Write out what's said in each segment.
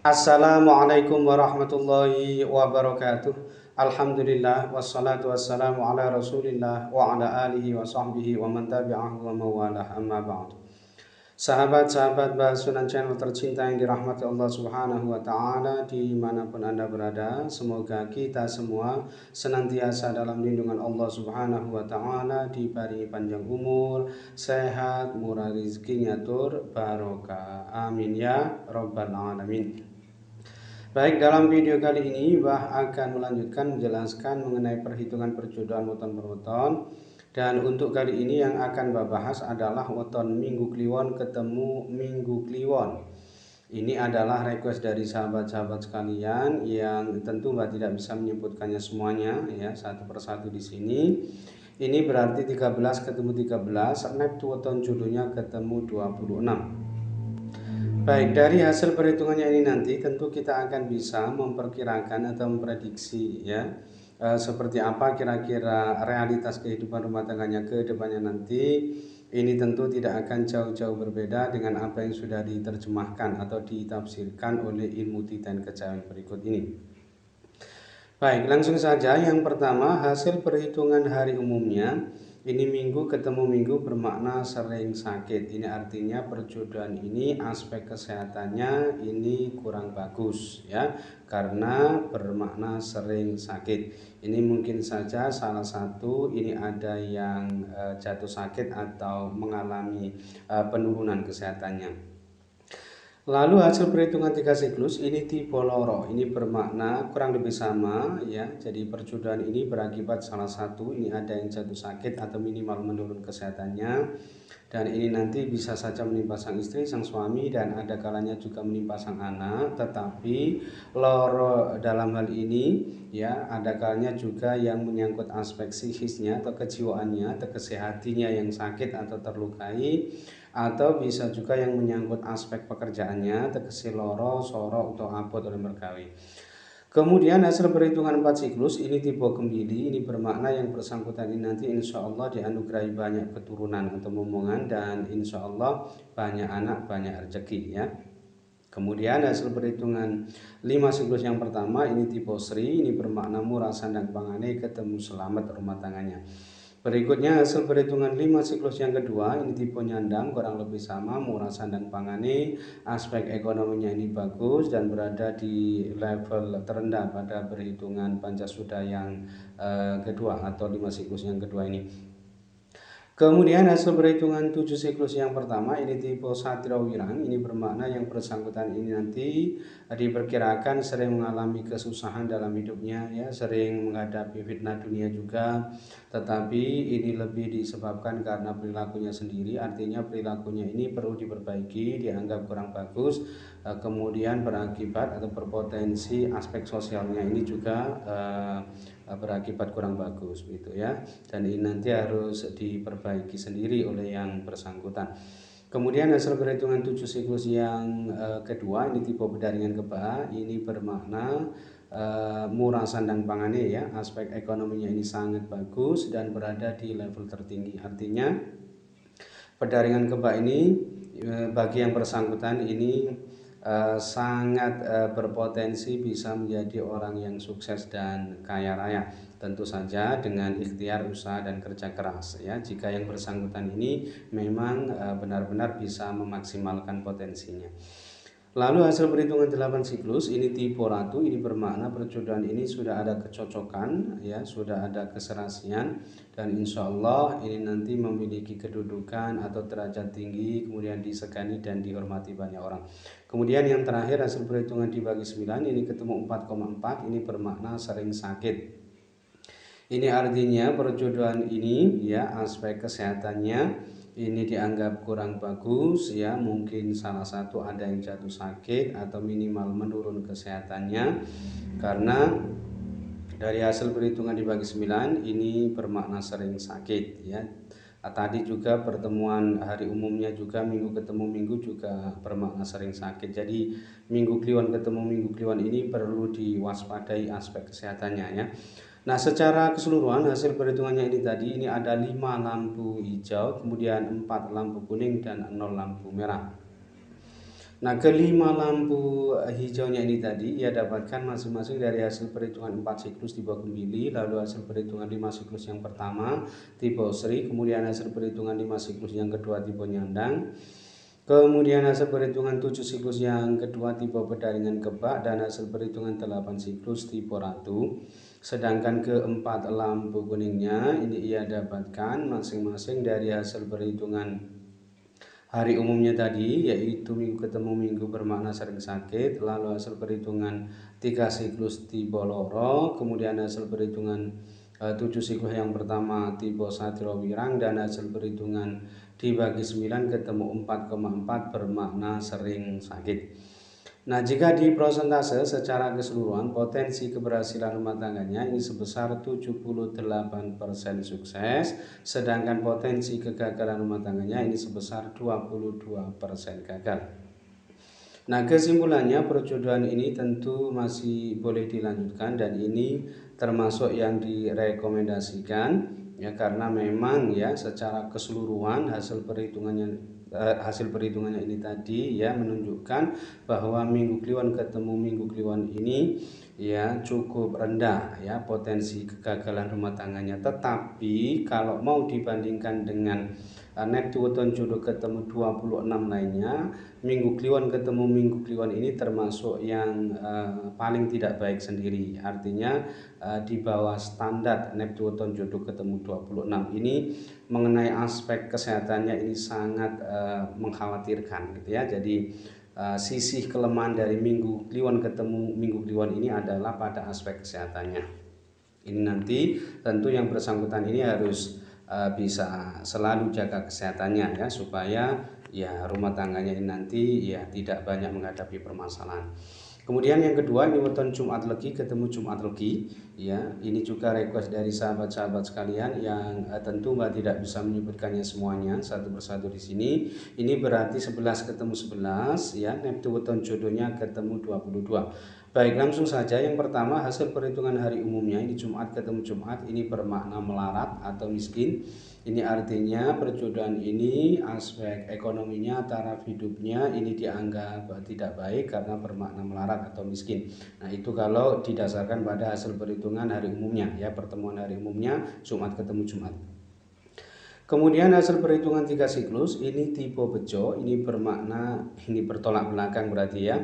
Assalamualaikum warahmatullahi wabarakatuh. Alhamdulillah wassalatu wassalamu ala Rasulillah wa ala alihi wa sahbihi wa man tabi'ahu wa mawalah amma ba'du. Sahabat-sahabat Basunan Channel tercinta yang dirahmati Allah Subhanahu wa taala dimanapun Anda berada, semoga kita semua senantiasa dalam lindungan Allah Subhanahu wa taala, diberi panjang umur, sehat, murah rezekinya tur barokah. Amin ya rabbal alamin. Baik, dalam video kali ini akan melanjutkan menjelaskan mengenai perhitungan perjodohan weton berweton. Dan untuk kali ini yang akan bahas adalah weton Minggu Kliwon ketemu Minggu Kliwon. Ini adalah request dari sahabat-sahabat sekalian yang tentu Mbak tidak bisa menyebutkannya semuanya ya satu persatu di sini. Ini berarti 13 ketemu 13, next weton jodohnya ketemu 26. Baik, dari hasil perhitungannya ini nanti tentu kita akan bisa memperkirakan atau memprediksi ya seperti apa kira-kira realitas kehidupan rumah tangganya ke depannya nanti. Ini tentu tidak akan jauh-jauh berbeda dengan apa yang sudah diterjemahkan atau ditafsirkan oleh ilmu titan kejawen berikut ini. Baik, langsung saja. Yang pertama, hasil perhitungan hari umumnya. Ini minggu ketemu minggu bermakna sering sakit. Ini artinya perjodohan ini aspek kesehatannya ini kurang bagus ya, karena bermakna sering sakit. Ini mungkin saja salah satu ini ada yang jatuh sakit atau mengalami penurunan kesehatannya. Lalu hasil perhitungan 3 siklus ini tipe loro, ini bermakna kurang lebih sama ya. Jadi perjodohan ini berakibat salah satu ini ada yang jatuh sakit atau minimal menurun kesehatannya. Dan ini nanti bisa saja menimpa sang istri, sang suami, dan ada kalanya juga menimpa sang anak. Tetapi loro dalam hal ini ya ada kalanya juga yang menyangkut aspek psikisnya atau kejiwaannya atau kesehatinya yang sakit atau terlukai, atau bisa juga yang menyangkut aspek pekerjaannya tegese loro, soro, atau abot oleh mergawe. Kemudian hasil perhitungan 4 siklus ini tipe kembili, ini bermakna yang bersangkutan ini nanti insya Allah dianugerahi banyak keturunan atau momongan, dan insya Allah banyak anak, banyak rezeki ya. Kemudian hasil perhitungan 5 siklus yang pertama ini tipe Sri, ini bermakna murah sandang pangane ketemu selamat rumah tangannya. Berikutnya hasil perhitungan 5 siklus yang kedua ini tipe nyandang, kurang lebih sama, murah sandang pangane, aspek ekonominya ini bagus dan berada di level terendah pada perhitungan Pancasuda yang kedua atau 5 siklus yang kedua ini. Kemudian hasil perhitungan 7 siklus yang pertama ini tipe Satria Wirang, ini bermakna yang bersangkutan ini nanti diperkirakan sering mengalami kesusahan dalam hidupnya ya, sering menghadapi fitnah dunia juga, tetapi ini lebih disebabkan karena perilakunya sendiri, artinya perilakunya ini perlu diperbaiki, dianggap kurang bagus, kemudian berakibat atau berpotensi aspek sosialnya ini juga berakibat kurang bagus gitu ya, dan ini nanti harus diperbaiki sendiri oleh yang bersangkutan. Kemudian hasil perhitungan 7 siklus yang kedua ini tipe bedaringan keba, ini bermakna murah sandang pangane ya, aspek ekonominya ini sangat bagus dan berada di level tertinggi, artinya pedaringan keba ini bagi yang bersangkutan ini sangat berpotensi bisa menjadi orang yang sukses dan kaya raya, tentu saja dengan ikhtiar, usaha, dan kerja keras ya, jika yang bersangkutan ini memang benar-benar bisa memaksimalkan potensinya. Lalu hasil perhitungan 8 siklus ini tipe ratu, ini bermakna perjodohan ini sudah ada kecocokan ya, sudah ada keserasian, dan insya Allah ini nanti memiliki kedudukan atau derajat tinggi, kemudian disegani dan dihormati banyak orang. Kemudian yang terakhir hasil perhitungan dibagi 9 ini ketemu 4,4, ini bermakna sering sakit. Ini artinya perjodohan ini ya aspek kesehatannya ini dianggap kurang bagus ya, mungkin salah satu ada yang jatuh sakit atau minimal menurun kesehatannya, karena dari hasil perhitungan dibagi 9 ini bermakna sering sakit ya. Tadi juga pertemuan hari umumnya juga minggu ketemu minggu juga bermakna sering sakit. Jadi minggu kliwon ketemu minggu kliwon ini perlu diwaspadai aspek kesehatannya ya. Nah, secara keseluruhan hasil perhitungannya ini tadi ini ada 5 lampu hijau, kemudian 4 lampu kuning dan 0 lampu merah. Nah, kelima lampu hijaunya ini tadi ia dapatkan masing-masing dari hasil perhitungan 4 siklus tipe kembili, lalu hasil perhitungan 5 siklus yang pertama tipe Sri, kemudian hasil perhitungan 5 siklus yang kedua tipe Nyandang, kemudian hasil perhitungan 7 siklus yang kedua tipe Pedaringan Kebak, dan hasil perhitungan 8 siklus tipe Ratu. Sedangkan keempat lampu kuningnya ini ia dapatkan masing-masing dari hasil perhitungan hari umumnya tadi, yaitu minggu ketemu minggu bermakna sering sakit, lalu hasil perhitungan 3 siklus tipe Loro, kemudian hasil perhitungan 7 siklus yang pertama tipe Satrio Wirang, dan hasil perhitungan dibagi 9 ketemu 4,4 bermakna sering sakit. Nah, jika di prosentase secara keseluruhan potensi keberhasilan rumah tangganya ini sebesar 78% sukses, sedangkan potensi kegagalan rumah tangganya ini sebesar 22% gagal. Nah, kesimpulannya perjodohan ini tentu masih boleh dilanjutkan dan ini termasuk yang direkomendasikan ya, karena memang ya secara keseluruhan hasil perhitungannya ini tadi ya menunjukkan bahwa Minggu Kliwon ketemu Minggu Kliwon ini ya cukup rendah ya potensi kegagalan rumah tangganya. Tetapi kalau mau dibandingkan dengan Neptune jodoh ketemu 26 lainnya, Minggu Kliwon ketemu Minggu Kliwon ini termasuk yang paling tidak baik sendiri. Artinya di bawah standar Neptune jodoh ketemu 26 ini mengenai aspek kesehatannya ini sangat mengkhawatirkan gitu ya. Jadi sisi kelemahan dari Minggu Kliwon ketemu Minggu Kliwon ini adalah pada aspek kesehatannya. Ini nanti tentu yang bersangkutan ini harus bisa selalu jaga kesehatannya ya, supaya ya rumah tangganya ini nanti ya tidak banyak menghadapi permasalahan. Kemudian yang kedua ini weton Jumat Legi ketemu Jumat Legi ya, ini juga request dari sahabat-sahabat sekalian yang tentu Mbak tidak bisa menyebutkannya semuanya satu persatu di sini. Ini berarti 11 ketemu 11 ya, Neptune weton jodohnya ketemu 22. Baik, langsung saja yang pertama hasil perhitungan hari umumnya ini Jumat ketemu Jumat ini bermakna melarat atau miskin. Ini artinya perjodohan ini aspek ekonominya, taraf hidupnya ini dianggap tidak baik karena bermakna melarat atau miskin. Nah, itu kalau didasarkan pada hasil perhitungan hari umumnya ya, pertemuan hari umumnya Jumat ketemu Jumat. Kemudian hasil perhitungan 3 siklus ini tipe Bejo, ini bermakna ini bertolak belakang berarti ya.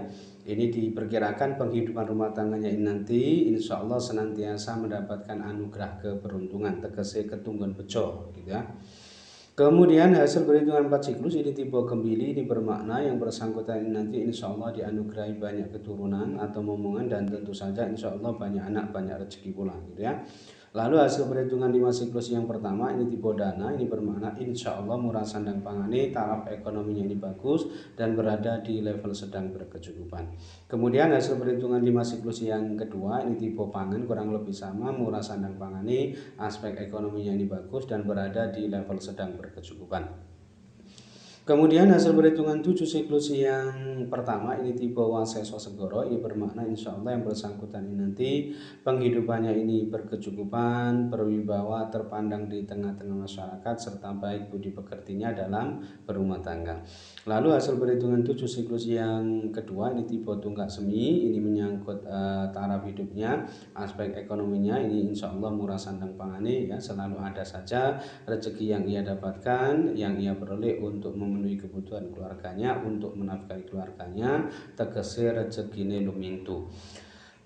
Ini diperkirakan penghidupan rumah tangganya ini nanti insya Allah senantiasa mendapatkan anugerah keberuntungan, tegese ketunggan bejo gitu ya. Kemudian hasil perhitungan 4 siklus ini tipe Gembili, ini bermakna yang bersangkutan ini nanti insya Allah dianugerahi banyak keturunan atau momongan, dan tentu saja insya Allah banyak anak, banyak rezeki pula gitu ya. Lalu hasil perhitungan 5 siklus yang pertama ini tipe Dana, ini bermakna insya Allah murah sandang pangane, taraf ekonominya ini bagus dan berada di level sedang berkecukupan. Kemudian hasil perhitungan 5 siklus yang kedua ini tipe Pangan, kurang lebih sama, murah sandang pangane, aspek ekonominya ini bagus dan berada di level sedang berkecukupan. Kemudian hasil perhitungan 7 siklus yang pertama ini tipe Waseso Segoro, ini bermakna insya Allah yang bersangkutan ini nanti penghidupannya ini berkecukupan, berwibawa, terpandang di tengah-tengah masyarakat, serta baik budi pekertinya dalam berumah tangga. Lalu hasil perhitungan 7 siklus yang kedua ini tipe Tunggak Semi, ini menyangkut taraf hidupnya, aspek ekonominya ini insya Allah murah sandang pangane ya, selalu ada saja rezeki yang ia dapatkan, yang ia peroleh untuk memenuhi kebutuhan keluarganya, untuk menafkahi keluarganya, tegese rezekine lumintu.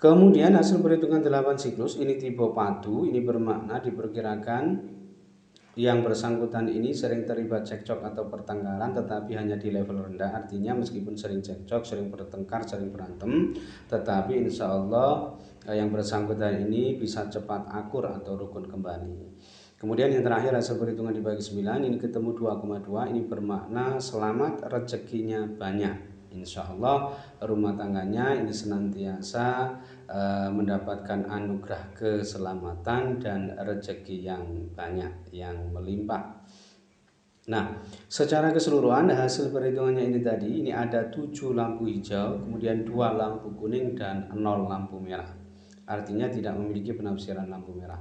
Kemudian hasil perhitungan 8 siklus ini tipe Padu, ini bermakna diperkirakan yang bersangkutan ini sering terlibat cekcok atau pertengkaran, tetapi hanya di level rendah. Artinya meskipun sering cekcok, sering bertengkar, sering berantem, tetapi insya Allah yang bersangkutan ini bisa cepat akur atau rukun kembali. Kemudian yang terakhir hasil perhitungan dibagi 9 ini ketemu 2,2, ini bermakna selamat, rezekinya banyak. Insya Allah rumah tangganya ini senantiasa mendapatkan anugerah keselamatan dan rezeki yang banyak, yang melimpah. Nah, secara keseluruhan hasil perhitungannya ini tadi, ini ada 7 lampu hijau, kemudian 2 lampu kuning dan 0 lampu merah. Artinya tidak memiliki penafsiran lampu merah.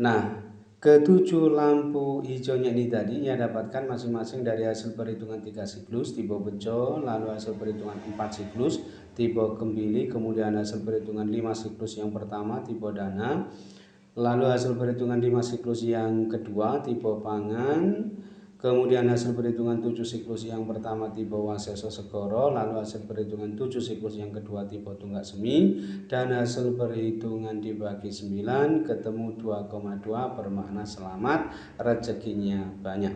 Nah, Ketujuh lampu hijaunya ini tadi ia dapatkan masing-masing dari hasil perhitungan 3 siklus tipe bejo, lalu hasil perhitungan 4 siklus tipe kembili, kemudian hasil perhitungan 5 siklus yang pertama tipe dana, lalu hasil perhitungan 5 siklus yang kedua tipe pangan, kemudian hasil perhitungan 7 siklus yang pertama tipe waseso segoro, lalu hasil perhitungan 7 siklus yang kedua tipe tunggak semi, dan hasil perhitungan dibagi 9 ketemu 2,2 bermakna selamat, rezekinya banyak.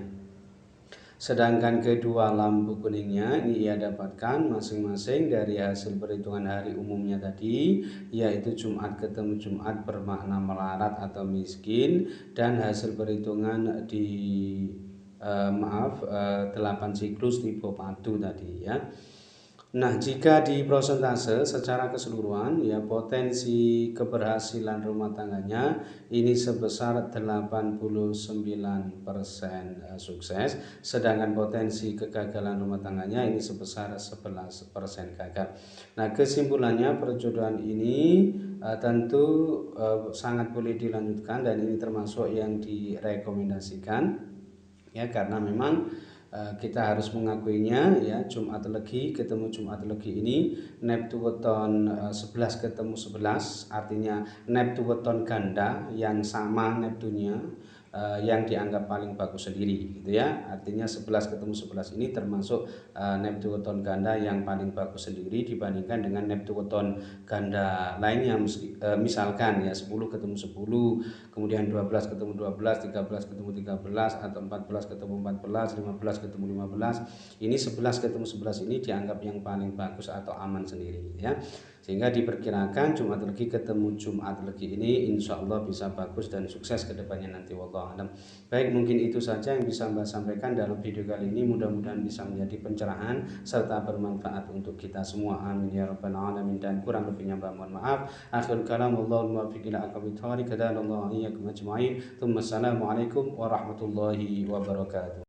Sedangkan kedua lampu kuningnya ini ia dapatkan masing-masing dari hasil perhitungan hari umumnya tadi, yaitu Jumat ketemu Jumat bermakna melarat atau miskin, dan hasil perhitungan di 8 siklus tipe padu tadi ya. Nah, jika di prosentase secara keseluruhan ya potensi keberhasilan rumah tangganya ini sebesar 89% sukses, sedangkan potensi kegagalan rumah tangganya ini sebesar 11% gagal. Nah, kesimpulannya perjodohan ini tentu sangat boleh dilanjutkan dan ini termasuk yang direkomendasikan ya, karena memang kita harus mengakuinya ya, Jumat Legi ketemu Jumat Legi ini Neptu weton 11 ketemu 11, artinya Neptu weton ganda yang sama Neptunya yang dianggap paling bagus sendiri gitu ya. Artinya 11 ketemu 11 ini termasuk Neptu weton ganda yang paling bagus sendiri dibandingkan dengan Neptu weton ganda lainnya, misalkan ya 10 ketemu 10, kemudian 12 ketemu 12, 13 ketemu 13, atau 14 ketemu 14, 15 ketemu 15. Ini 11 ketemu 11 ini dianggap yang paling bagus atau aman sendiri ya. Sehingga diperkirakan Jumat Legi ketemu Jumat Legi ini insya Allah bisa bagus dan sukses ke depannya nanti, wallahu a'lam. Baik, mungkin itu saja yang bisa Mbak sampaikan dalam video kali ini. Mudah-mudahan bisa menjadi pencerahan serta bermanfaat untuk kita semua. Amin ya rabbal alamin. Dan kurang lebihnya Mbak mohon maaf. Akhirul kalam, Allahul muwaffiq ila aqwamit thoriq, hadalallahu iyyakum ajma'in. Assalamualaikum warahmatullahi wabarakatuh.